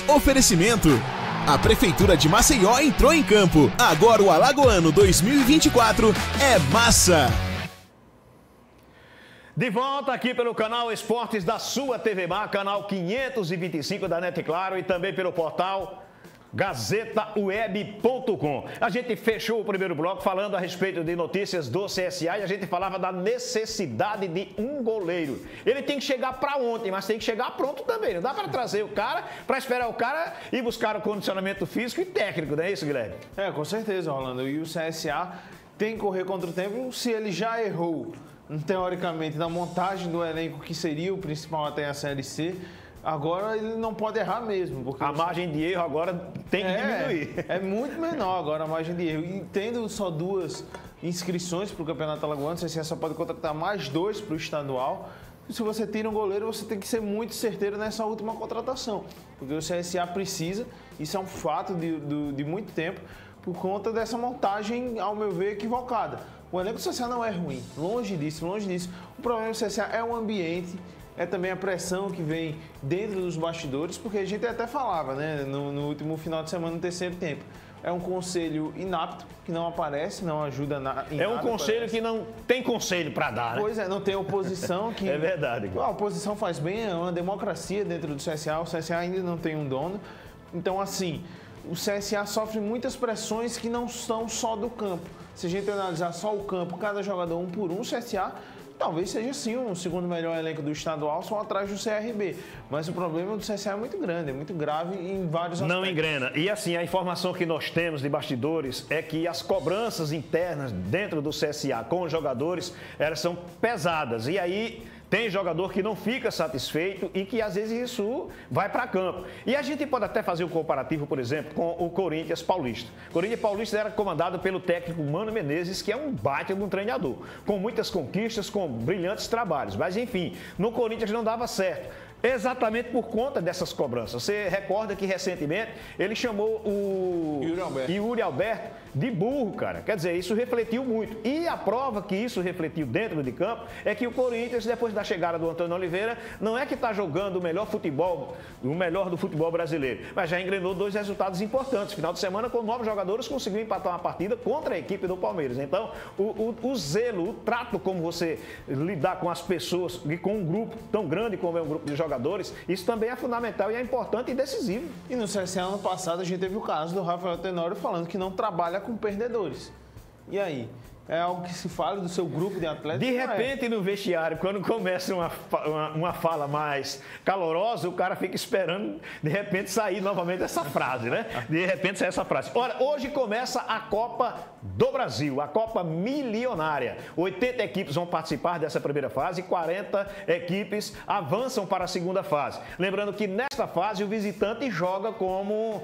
Oferecimento. A Prefeitura de Maceió entrou em campo. Agora o Alagoano 2024 é massa. De volta aqui pelo canal Esportes da sua TV Mar, canal 525 da NET Claro e também pelo portal GazetaWeb.com. A gente fechou o primeiro bloco falando a respeito de notícias do CSA e a gente falava da necessidade de um goleiro. Ele tem que chegar para ontem, mas tem que chegar pronto também. Não dá para trazer o cara, para esperar o cara e buscar o condicionamento físico e técnico, não é isso, Guilherme? Com certeza, Rolando. E o CSA tem que correr contra o tempo se ele já errou, teoricamente, na montagem do elenco, que seria o principal até a Série C. Agora ele não pode errar mesmo. Porque a margem de erro agora tem que diminuir. É muito menor agora a margem de erro. E tendo só 2 inscrições para o Campeonato Alagoano, o CSA só pode contratar mais 2 para o estadual. E se você tira um goleiro, você tem que ser muito certeiro nessa última contratação. Porque o CSA precisa, isso é um fato de muito tempo, por conta dessa montagem, ao meu ver, equivocada. O elenco do CSA não é ruim, longe disso, longe disso. O problema do CSA é o ambiente, é também a pressão que vem dentro dos bastidores, porque a gente até falava, né, no último final de semana, no terceiro tempo. É um conselho inapto, que não aparece, não ajuda em nada. É um conselho que não tem conselho para dar, né? Pois é, não tem oposição. Que... É verdade. A oposição faz bem, é uma democracia dentro do CSA, o CSA ainda não tem um dono. Então, assim, o CSA sofre muitas pressões que não são só do campo. Se a gente analisar só o campo, cada jogador um por um, o CSA talvez seja sim o segundo melhor elenco do estadual, só atrás do CRB. Mas o problema do CSA é muito grande, é muito grave em vários aspectos. Não engrena. E assim, a informação que nós temos de bastidores é que as cobranças internas dentro do CSA com os jogadores, elas são pesadas. E aí tem jogador que não fica satisfeito e que às vezes isso vai para campo. E a gente pode até fazer um comparativo, por exemplo, com o Corinthians Paulista. O Corinthians Paulista era comandado pelo técnico Mano Menezes, que é um baita de um treinador, com muitas conquistas, com brilhantes trabalhos. Mas enfim, no Corinthians não dava certo. Exatamente por conta dessas cobranças. Você recorda que recentemente ele chamou o Yuri Alberto de burro, cara. Quer dizer, isso refletiu muito. E a prova que isso refletiu dentro de campo é que o Corinthians, depois da chegada do Antônio Oliveira, não é que está jogando o melhor futebol, o melhor do futebol brasileiro, mas já engrenou 2 resultados importantes. Final de semana, com 9 jogadores, conseguiu empatar uma partida contra a equipe do Palmeiras. Então, o zelo, o trato como você lidar com as pessoas e com um grupo tão grande como é um grupo de jogadores, isso também é fundamental e é importante e decisivo. E no CSA ano passado a gente teve o caso do Rafael Tenório falando que não trabalha com perdedores. E aí? É algo que se fala do seu grupo de atletas? De repente, no vestiário, quando começa uma fala mais calorosa, o cara fica esperando, de repente, sair novamente essa frase, né? De repente, sair essa frase. Olha, hoje começa a Copa do Brasil, a Copa Milionária. 80 equipes vão participar dessa primeira fase e 40 equipes avançam para a segunda fase. Lembrando que nesta fase o visitante joga com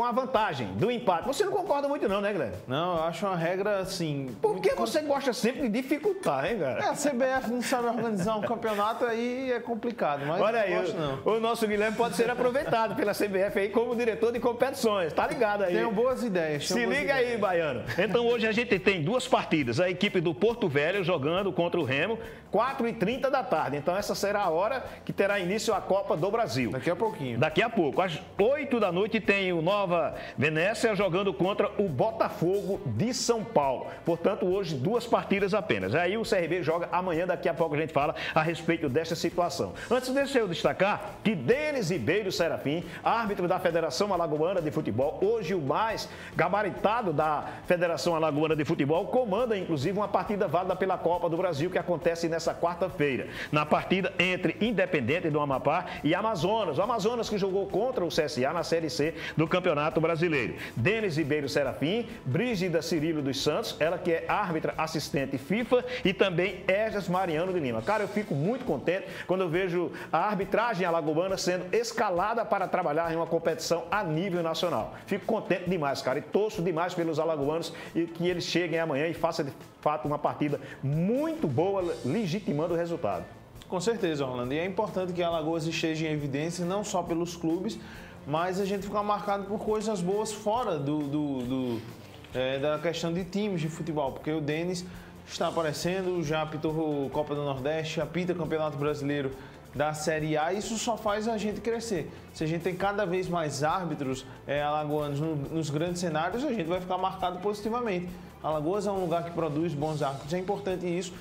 a vantagem do empate. Você não concorda muito não, né, Guilherme? Não, eu acho uma regra, assim... Por que você gosta sempre de dificultar, hein, cara? A CBF não sabe organizar um campeonato, aí é complicado, mas olha aí, não gosto, não. O nosso Guilherme pode ser aproveitado pela CBF aí como diretor de competições, tá ligado aí? Tenho boas ideias. Se liga aí, Baiano. Então hoje a gente tem 2 partidas, a equipe do Porto Velho jogando contra o Remo, 4h30 da tarde. Então essa será a hora que terá início a Copa do Brasil. Daqui a pouquinho. Daqui a pouco. Às 8 da noite tem o Nova Venécia jogando contra o Botafogo de São Paulo. Portanto, hoje 2 partidas apenas. Aí o CRB joga amanhã, daqui a pouco a gente fala a respeito desta situação. Antes, deixa eu destacar que Denis Ribeiro Serafim, árbitro da Federação Alagoana de Futebol, hoje o mais gabaritado da Federação Alagoana de Futebol, comanda inclusive uma partida válida pela Copa do Brasil que acontece nessa quarta-feira. Na partida entre Independente do Amapá e Amazonas. O Amazonas que jogou contra o CSA na Série C do Campeonato Brasileiro. Denis Ribeiro Serafim, Brígida Cirilo dos Santos, ela que é árbitra assistente FIFA, e também Esdras Mariano de Lima. Cara, eu fico muito contente quando eu vejo a arbitragem alagoana sendo escalada para trabalhar em uma competição a nível nacional. Fico contente demais, cara, e torço demais pelos alagoanos e que eles cheguem amanhã e façam de fato uma partida muito boa, legitimando o resultado. Com certeza, Orlando. E é importante que a Alagoas esteja em evidência, não só pelos clubes, mas a gente fica marcado por coisas boas fora da questão de times de futebol, porque o Denis está aparecendo, já apitou Copa do Nordeste, apita Campeonato Brasileiro da Série A, isso só faz a gente crescer. Se a gente tem cada vez mais árbitros alagoanos nos grandes cenários, a gente vai ficar marcado positivamente. Alagoas é um lugar que produz bons árbitros, é importante isso,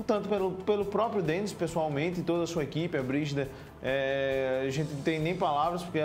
tanto pelo próprio Denis, pessoalmente, e toda a sua equipe, a Brígida, a gente não tem nem palavras, porque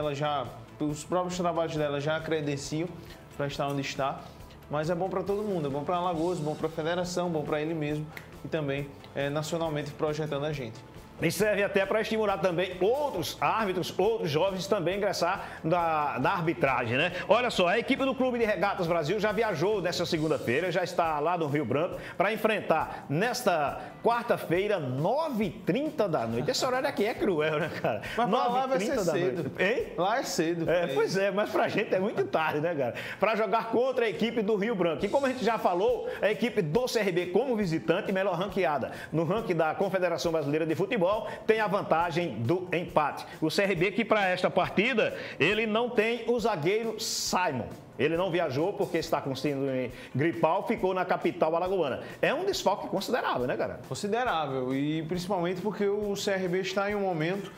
os próprios trabalhos dela já a credenciam para estar onde está, mas é bom para todo mundo, é bom para Alagoas, bom para a federação, bom para ele mesmo e também nacionalmente projetando a gente. E serve até para estimular também outros árbitros, outros jovens também ingressar na arbitragem, né? Olha só, a equipe do Clube de Regatas Brasil já viajou nesta segunda-feira, já está lá no Rio Branco para enfrentar nesta quarta-feira, 9h30 da noite. Esse horário aqui é cruel, né, cara? Mas lá vai ser cedo. Hein? Lá é cedo. Pois é, mas pra gente é muito tarde, né, cara? Para jogar contra a equipe do Rio Branco. E como a gente já falou, a equipe do CRB como visitante, melhor ranqueada no ranking da Confederação Brasileira de Futebol, tem a vantagem do empate. O CRB que para esta partida, ele não tem o zagueiro Simon. Ele não viajou porque está com síndrome gripal, ficou na capital alagoana. É um desfalque considerável, né, cara? Considerável, e principalmente porque o CRB está em um momento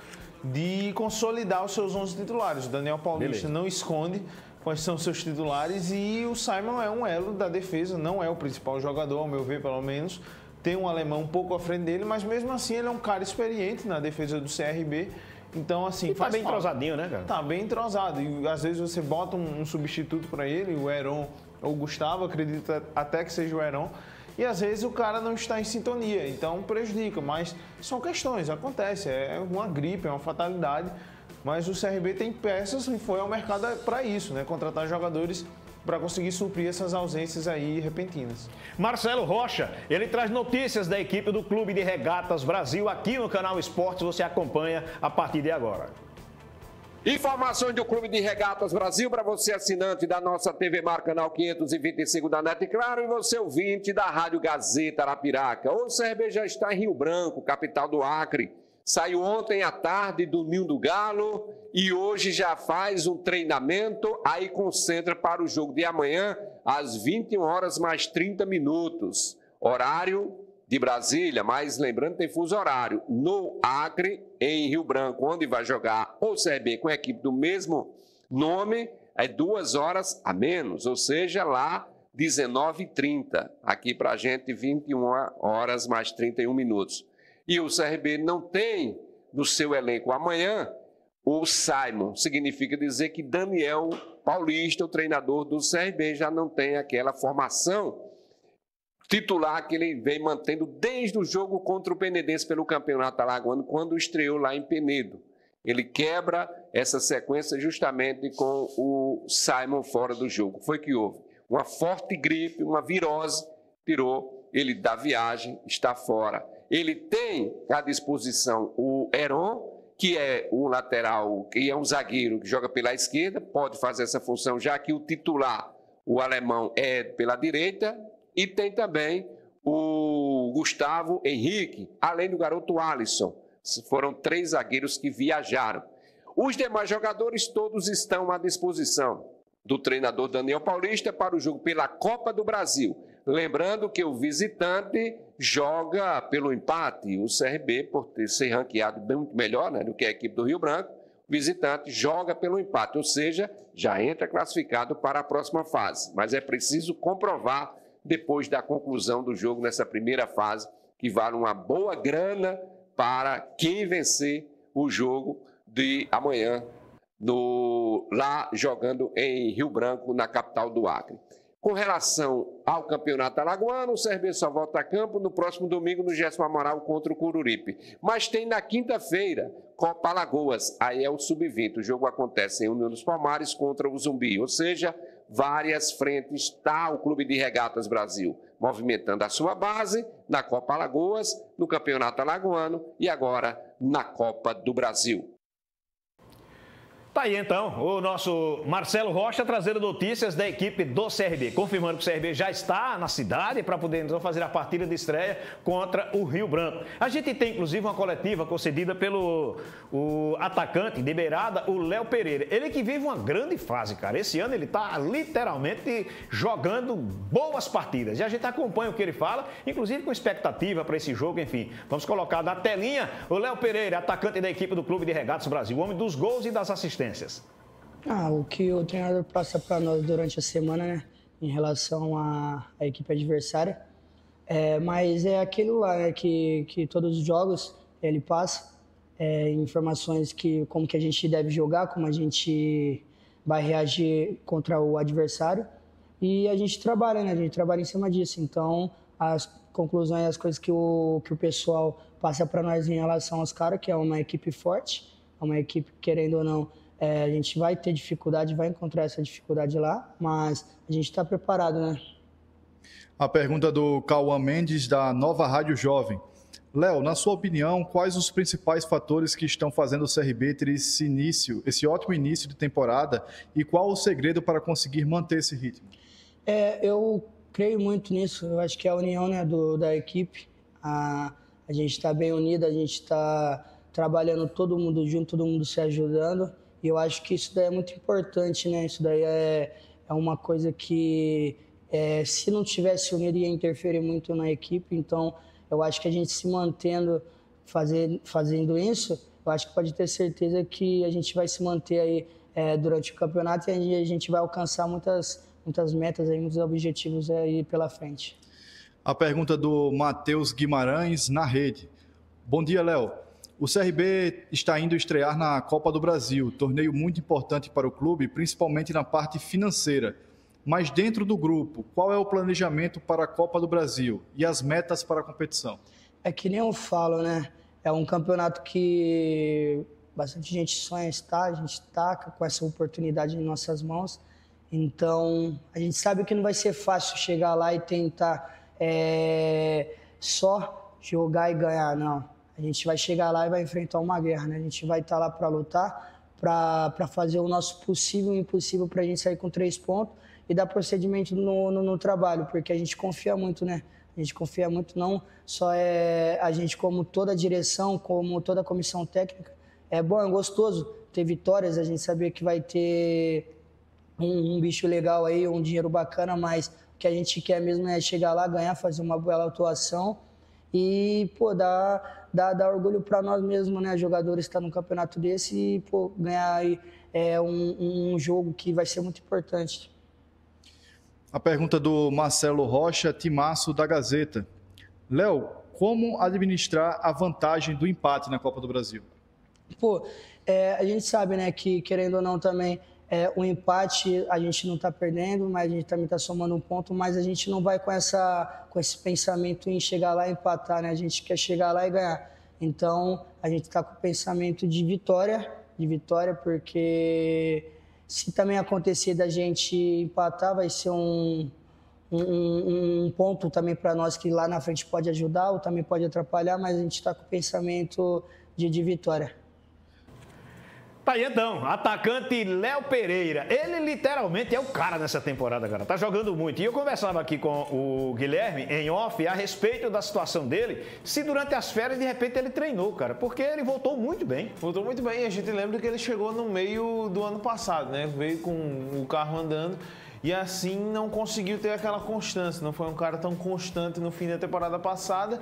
de consolidar os seus 11 titulares. O Daniel Paulista não esconde quais são os seus titulares e o Simon é um elo da defesa, não é o principal jogador, ao meu ver, pelo menos. Tem um alemão um pouco à frente dele, mas mesmo assim ele é um cara experiente na defesa do CRB. Então, assim, e tá bem entrosadinho, né, cara? Tá bem entrosado. E às vezes você bota um substituto para ele, o Heron ou o Gustavo, acredito até que seja o Heron. E às vezes o cara não está em sintonia, então prejudica. Mas são questões, acontece. É uma gripe, é uma fatalidade. Mas o CRB tem peças e foi ao mercado para isso, né? Contratar jogadores para conseguir suprir essas ausências aí repentinas. Marcelo Rocha, ele traz notícias da equipe do Clube de Regatas Brasil aqui no canal Esportes, você acompanha a partir de agora. Informações do Clube de Regatas Brasil para você assinante da nossa TV Mar, canal 525 da NET, claro, e você ouvinte da Rádio Gazeta Arapiraca. O CRB já está em Rio Branco, capital do Acre. Saiu ontem à tarde do Ninho do Galo e hoje já faz um treinamento, aí concentra para o jogo de amanhã às 21h mais 30. Horário de Brasília, mas lembrando tem fuso horário no Acre, em Rio Branco, onde vai jogar o CRB com a equipe do mesmo nome, é 2 horas a menos, ou seja, lá 19h30. Aqui para a gente 21h mais 31 minutos. E o CRB não tem no seu elenco amanhã o Simon. Significa dizer que Daniel Paulista, o treinador do CRB, já não tem aquela formação titular que ele vem mantendo desde o jogo contra o Penedense pelo Campeonato Alagoano, quando estreou lá em Penedo. Ele quebra essa sequência justamente com o Simon fora do jogo. Foi que houve uma forte gripe, uma virose, tirou ele da viagem, está fora. Ele tem à disposição o Heron, que é um lateral, que é um zagueiro que joga pela esquerda, pode fazer essa função, já que o titular, o alemão, é pela direita, e tem também o Gustavo Henrique, além do garoto Alisson. Foram 3 zagueiros que viajaram. Os demais jogadores todos estão à disposição do treinador Daniel Paulista para o jogo pela Copa do Brasil. Lembrando que o visitante joga pelo empate. O CRB, por ser ranqueado muito melhor, né, do que a equipe do Rio Branco, o visitante joga pelo empate, ou seja, já entra classificado para a próxima fase. Mas é preciso comprovar depois da conclusão do jogo nessa primeira fase, que vale uma boa grana para quem vencer o jogo de amanhã, lá jogando em Rio Branco, na capital do Acre. Com relação ao Campeonato Alagoano, o CRB só volta a campo no próximo domingo no Gerson Amaral contra o Coruripe. Mas tem na quinta-feira Copa Alagoas, aí é o Sub-20. O jogo acontece em União dos Palmares contra o Zumbi, ou seja, várias frentes está o Clube de Regatas Brasil, movimentando a sua base na Copa Alagoas, no Campeonato Alagoano e agora na Copa do Brasil. Tá aí então, o nosso Marcelo Rocha trazendo notícias da equipe do CRB, confirmando que o CRB já está na cidade para poder então fazer a partida de estreia contra o Rio Branco. A gente tem inclusive uma coletiva concedida pelo atacante de beirada, o Léo Pereira. Ele que vive uma grande fase, cara. Esse ano ele está literalmente jogando boas partidas. E a gente acompanha o que ele fala, inclusive com expectativa para esse jogo, enfim. Vamos colocar na telinha o Léo Pereira, atacante da equipe do Clube de Regatas Brasil, o homem dos gols e das assistências. O que o treinador passa para nós durante a semana, né, em relação à equipe adversária, mas é aquilo lá, né, que todos os jogos ele passa, informações como que a gente deve jogar, como a gente vai reagir contra o adversário, e a gente trabalha, né, a gente trabalha em cima disso. Então, as conclusões, as coisas que o pessoal passa para nós em relação aos caras, que é uma equipe forte, é uma equipe, querendo ou não, a gente vai ter dificuldade, vai encontrar essa dificuldade lá, mas a gente está preparado, né? A pergunta do Cauã Mendes, da Nova Rádio Jovem. Léo, na sua opinião, quais os principais fatores que estão fazendo o CRB ter esse ótimo início de temporada, e qual o segredo para conseguir manter esse ritmo? Eu creio muito nisso, eu acho que é a união, né, da equipe, a gente está bem unido, a gente está trabalhando todo mundo junto, todo mundo se ajudando. E eu acho que isso daí é muito importante, né? Isso daí é uma coisa que, se não tivesse unido, ia interferir muito na equipe. Então, eu acho que a gente se mantendo, fazendo isso, eu acho que pode ter certeza que a gente vai se manter aí durante o campeonato e a gente vai alcançar muitas metas, aí, muitos objetivos aí pela frente. A pergunta do Matheus Guimarães, na Rede. Bom dia, Léo. O CRB está indo estrear na Copa do Brasil, torneio muito importante para o clube, principalmente na parte financeira. Mas dentro do grupo, qual é o planejamento para a Copa do Brasil e as metas para a competição? É que nem eu falo, né? É um campeonato que bastante gente sonha estar, a gente está com essa oportunidade em nossas mãos. Então, a gente sabe que não vai ser fácil chegar lá e tentar só jogar e ganhar, não. A gente vai chegar lá e vai enfrentar uma guerra, né? A gente vai estar lá para lutar, para fazer o nosso possível e impossível para a gente sair com 3 pontos e dar procedimento no trabalho, porque a gente confia muito, né? A gente confia muito, não só a gente, como toda a direção, como toda a comissão técnica. É bom, é gostoso ter vitórias, a gente sabia que vai ter um bicho legal aí, um dinheiro bacana, mas o que a gente quer mesmo é chegar lá, ganhar, fazer uma bela atuação e, dar orgulho para nós mesmos, né? Jogadores estar num campeonato desse e, ganhar aí um jogo que vai ser muito importante. A pergunta do Marcelo Rocha, Timaço, da Gazeta. Léo, como administrar a vantagem do empate na Copa do Brasil? A gente sabe, né, que querendo ou não também, o empate a gente não está perdendo, mas a gente também está somando um ponto, mas a gente não vai com esse pensamento em chegar lá e empatar, né? A gente quer chegar lá e ganhar. Então, a gente está com o pensamento de vitória, porque se também acontecer da gente empatar, vai ser um ponto também para nós que lá na frente pode ajudar ou também pode atrapalhar, mas a gente está com o pensamento de vitória. Tá aí então, atacante Léo Pereira. Ele literalmente é o cara nessa temporada, cara. Tá jogando muito. E eu conversava aqui com o Guilherme, em off, a respeito da situação dele, se durante as férias, de repente, ele treinou, cara. Porque ele voltou muito bem. Voltou muito bem. A gente lembra que ele chegou no meio do ano passado, né? Veio com o carro andando e assim não conseguiu ter aquela constância. Não foi um cara tão constante no fim da temporada passada.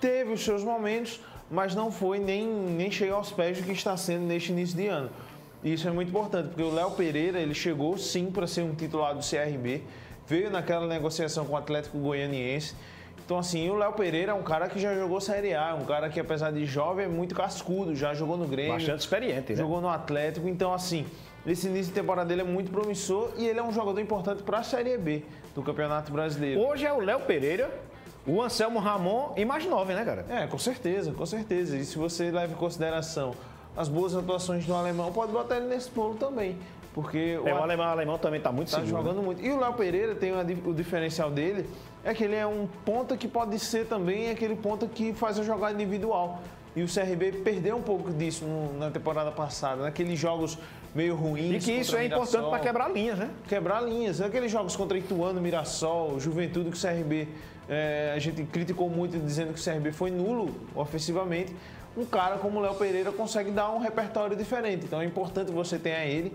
Teve os seus momentos, mas não foi nem chegar aos pés do que está sendo neste início de ano. E isso é muito importante, porque o Léo Pereira, ele chegou sim para ser um titular do CRB, veio naquela negociação com o Atlético Goianiense. Então, assim, o Léo Pereira é um cara que já jogou Série A, um cara que, apesar de jovem, é muito cascudo, já jogou no Grêmio. Bastante experiente, né? Jogou no Atlético. Então, assim, esse início de temporada dele é muito promissor e ele é um jogador importante para a Série B do Campeonato Brasileiro. Hoje é o Léo Pereira, o Anselmo Ramon e mais 9, né, cara? Com certeza, com certeza. E se você leva em consideração as boas atuações do alemão, pode botar ele nesse bolo também. Porque o alemão também está muito seguro. Jogando muito. E o Léo Pereira tem o diferencial dele, é que ele é um ponta que pode ser também aquele ponta que faz a jogada individual. E o CRB perdeu um pouco disso na temporada passada, naqueles jogos meio ruins. E que isso é importante para quebrar linhas, né? Quebrar linhas. Aqueles jogos contra Ituano, Mirassol, Juventude, que o CRB, a gente criticou muito dizendo que o CRB foi nulo ofensivamente. Um cara como o Léo Pereira consegue dar um repertório diferente. Então é importante você ter ele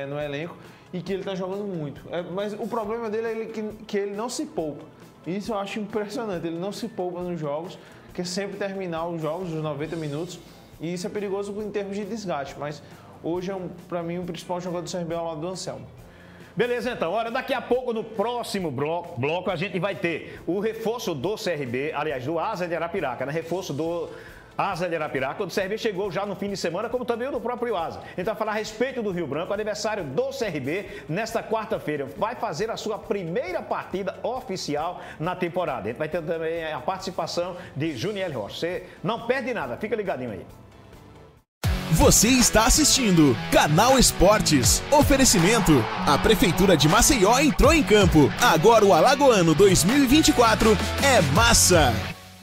no elenco e que ele está jogando muito. Mas o problema dele é que ele não se poupa. Isso eu acho impressionante. Ele não se poupa nos jogos, quer sempre terminar os jogos, os 90 minutos. E isso é perigoso em termos de desgaste. Mas hoje é, para mim, o principal jogador do CRB ao lado do Anselmo. Beleza, então. Olha, daqui a pouco, no próximo bloco, a gente vai ter o reforço do CRB, aliás, do Asa de Arapiraca, né? Reforço do Asa de Arapiraca, o CRB chegou já no fim de semana, como também o do próprio Asa. A gente vai falar a respeito do Rio Branco, aniversário do CRB, nesta quarta-feira. Vai fazer a sua primeira partida oficial na temporada. A gente vai ter também a participação de Juniel Rocha. Você não perde nada, fica ligadinho aí. Você está assistindo Canal Esportes. Oferecimento. A Prefeitura de Maceió entrou em campo. Agora o Alagoano 2024 é massa.